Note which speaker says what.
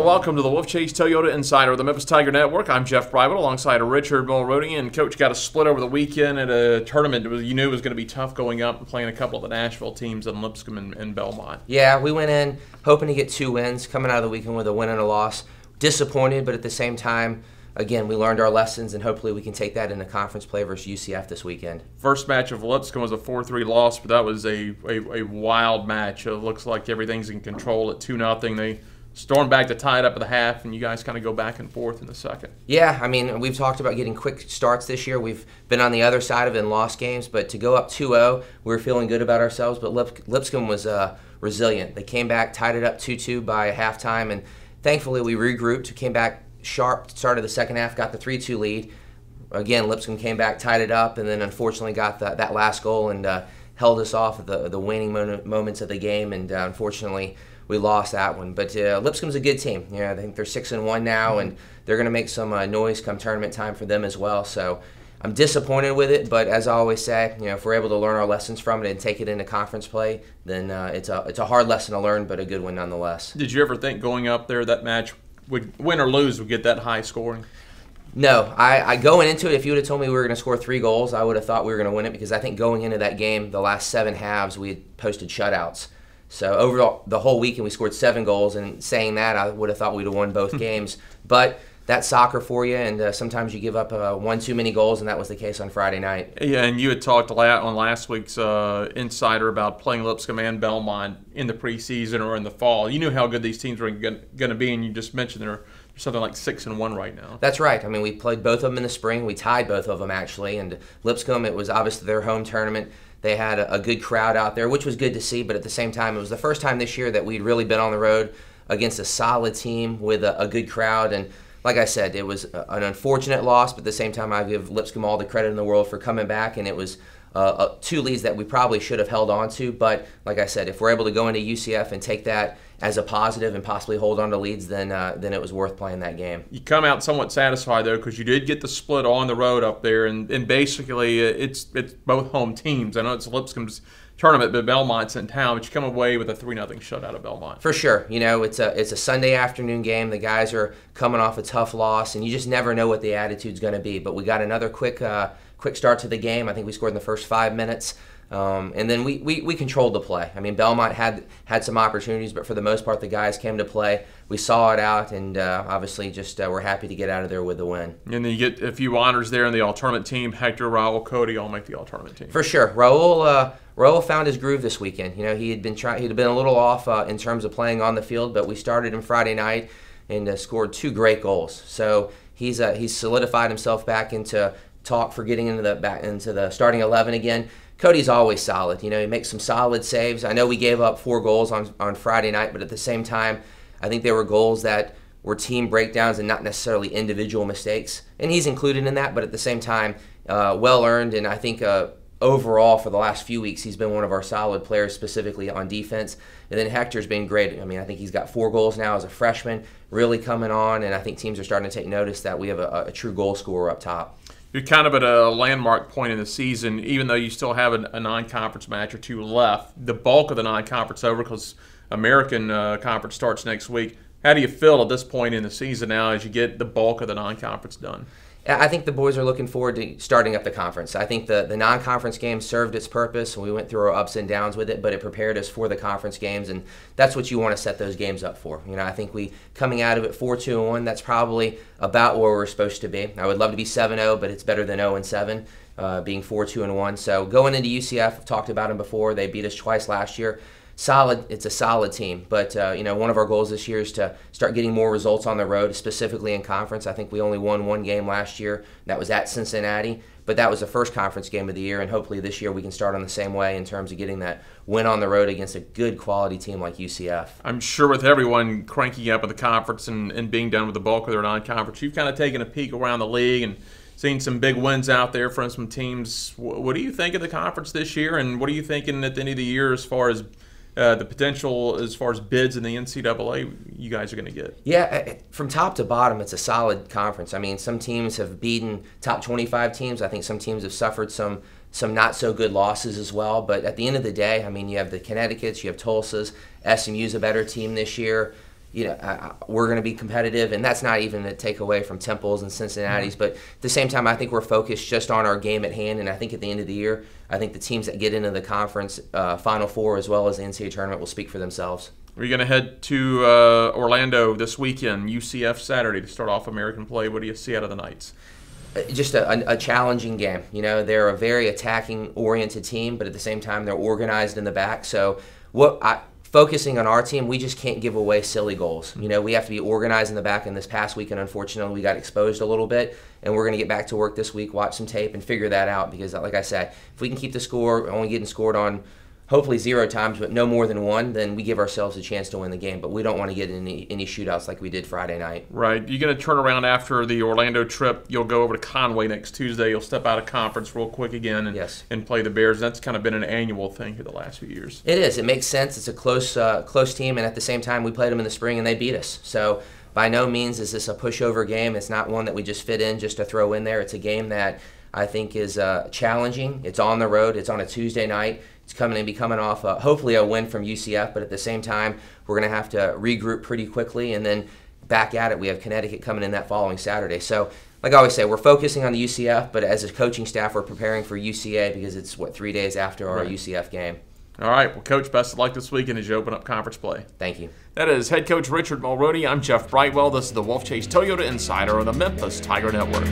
Speaker 1: and welcome to the Wolfchase Toyota Insider of the Memphis Tiger Network. I'm Jeff Brightwell alongside Richard Mulrooney, and Coach got a split over the weekend at a tournament that you knew was going to be tough going up and playing a couple of the Nashville teams in Lipscomb and Belmont.
Speaker 2: Yeah, we went in hoping to get 2 wins, coming out of the weekend with a win and a loss. Disappointed, but at the same time, again, we learned our lessons, and hopefully we can take that into conference play versus UCF this weekend.
Speaker 1: First match of Lipscomb was a 4-3 loss, but that was a wild match. It looks like everything's in control at 2-0. They stormed back to tie it up at the half, and you guys kind of go back and forth in the second.
Speaker 2: Yeah, I mean, we've talked about getting quick starts this year. We've been on the other side of it and lost games, but to go up 2-0, we were feeling good about ourselves, but Lipscomb was resilient. They came back, tied it up 2-2 by halftime, and thankfully we regrouped, came back sharp, started the second half, got the 3-2 lead. Again, Lipscomb came back, tied it up, and then unfortunately got that last goal and held us off at the waning moments of the game, and unfortunately we lost that one. But Lipscomb's a good team. I think they're 6-1 now, and they're going to make some noise come tournament time for them as well. So I'm disappointed with it, but as I always say, if we're able to learn our lessons from it and take it into conference play, then it's a hard lesson to learn, but a good one nonetheless.
Speaker 1: Did you ever think going up there that match would win or lose would get that high scoring?
Speaker 2: No, I going into it, if you would have told me we were going to score 3 goals, I would have thought we were going to win it, because I think going into that game, the last 7 halves, we had posted shutouts. So over the whole weekend, we scored 7 goals, and saying that, I would have thought we'd have won both games. But that's soccer for you, and sometimes you give up 1 too many goals, and that was the case on Friday night. Yeah,
Speaker 1: and you had talked on last week's Insider about playing Lipscomb and Belmont in the preseason or in the fall. You knew how good these teams were going to be, and you just mentioned they're something like 6-1 right now.
Speaker 2: That's right. I mean, we played both of them in the spring. We tied both of them, actually, and Lipscomb, it was obviously their home tournament. They had a good crowd out there, which was good to see, but at the same time, it was the first time this year that we'd really been on the road against a solid team with a good crowd. And like I said, it was an unfortunate loss, but at the same time, I give Lipscomb all the credit in the world for coming back, and it was 2 leads that we probably should have held on to. But like I said, if we're able to go into UCF and take that as a positive and possibly hold on to leads, then it was worth playing that game.
Speaker 1: You come out somewhat satisfied, though, because you did get the split on the road up there, and basically it's both home teams. I know it's Lipscomb's tournament, but Belmont's in town, but you come away with a 3-0 shutout of Belmont.
Speaker 2: For sure. It's a Sunday afternoon game. The guys are coming off a tough loss, and you just never know what the attitude's going to be. But we got another quick start to the game. I think we scored in the first 5 minutes. And then we controlled the play. I mean, Belmont had some opportunities, but for the most part, the guys came to play. We saw it out, and obviously just we're happy to get out of there with the win. And
Speaker 1: then you get a few honors there in the all-tournament team. Hector, Raul, Cody all make the all-tournament team.
Speaker 2: For sure. Raul found his groove this weekend. He had been a little off in terms of playing on the field, but we started him Friday night and scored 2 great goals. So he's solidified himself back into talk for getting into the starting 11 again. Cody's always solid. He makes some solid saves. I know we gave up 4 goals on Friday night, but at the same time, I think there were goals that were team breakdowns and not necessarily individual mistakes. And he's included in that, but at the same time, well earned. And I think overall for the last few weeks, he's been one of our solid players, specifically on defense. And then Hector's been great. I mean, I think he's got 4 goals now as a freshman, really coming on. And I think teams are starting to take notice that we have a true goal scorer up top.
Speaker 1: You're kind of at a landmark point in the season, even though you still have a non-conference match or 2 left. The bulk of the non-conference over because American Conference starts next week. How do you feel at this point in the season now as you get the bulk of the non-conference done?
Speaker 2: I think the boys are looking forward to starting up the conference. I think the non-conference game served its purpose, and we went through our ups and downs with it, but it prepared us for the conference games, and that's what you want to set those games up for. I think we coming out of it 4-2-1, that's probably about where we're supposed to be. I would love to be 7-0, but it's better than 0-7, being 4-2-1. So going into UCF, I've talked about them before. They beat us twice last year. Solid. It's a solid team, but one of our goals this year is to start getting more results on the road, specifically in conference. I think we only won 1 game last year. That was at Cincinnati, but that was the first conference game of the year, and hopefully this year we can start on the same way in terms of getting that win on the road against a good quality team like UCF.
Speaker 1: I'm sure with everyone cranking up at the conference and being done with the bulk of their non-conference, you've kind of taken a peek around the league and seen some big wins out there from some teams. What do you think of the conference this year, and what are you thinking at the end of the year as far as the potential as far as bids in the NCAA you guys are going to get?
Speaker 2: Yeah, from top to bottom, it's a solid conference. I mean, some teams have beaten top 25 teams. I think some teams have suffered some not so good losses as well. But at the end of the day, I mean, you have the Connecticut's, you have Tulsa's, SMU's a better team this year. we're going to be competitive, and that's not even a takeaway from Temple's and Cincinnati's. But at the same time, I think we're focused just on our game at hand, and I think at the end of the year, I think the teams that get into the conference Final Four as well as the NCAA tournament will speak for themselves.
Speaker 1: We're going to head to Orlando this weekend, UCF Saturday, to start off American play. What do you see out of the Knights?
Speaker 2: Just a challenging game. They're a very attacking-oriented team, but at the same time, they're organized in the back. So focusing on our team, we just can't give away silly goals. We have to be organized in the back, and this past weekend, unfortunately, we got exposed a little bit, and we're going to get back to work this week, watch some tape, and figure that out because, like I said, if we can keep the score, only getting scored on hopefully 0 times, but no more than 1, then we give ourselves a chance to win the game. But we don't want to get any shootouts like we did Friday night.
Speaker 1: Right. You're going to turn around after the Orlando trip. You'll go over to Conway next Tuesday. You'll step out of conference real quick again and play the Bears. That's kind of been an annual thing for the last few years.
Speaker 2: It is. It makes sense. It's a close team, and at the same time, we played them in the spring, and they beat us. So by no means is this a pushover game. It's not one that we just fit in just to throw in there. It's a game that I think is challenging. It's on the road. It's on a Tuesday night. It's coming off hopefully a win from UCF, but at the same time, we're going to have to regroup pretty quickly and then back at it. We have Connecticut coming in that following Saturday. So, like I always say, we're focusing on the UCF, but as a coaching staff, we're preparing for UCA because it's, 3 days after our UCF game.
Speaker 1: All right. Well, Coach, best of luck this weekend as you open up conference play.
Speaker 2: Thank you.
Speaker 1: That is head coach Richard Mulrooney. I'm Jeff Brightwell. This is the Wolfchase Toyota Insider on the Memphis Tiger Network.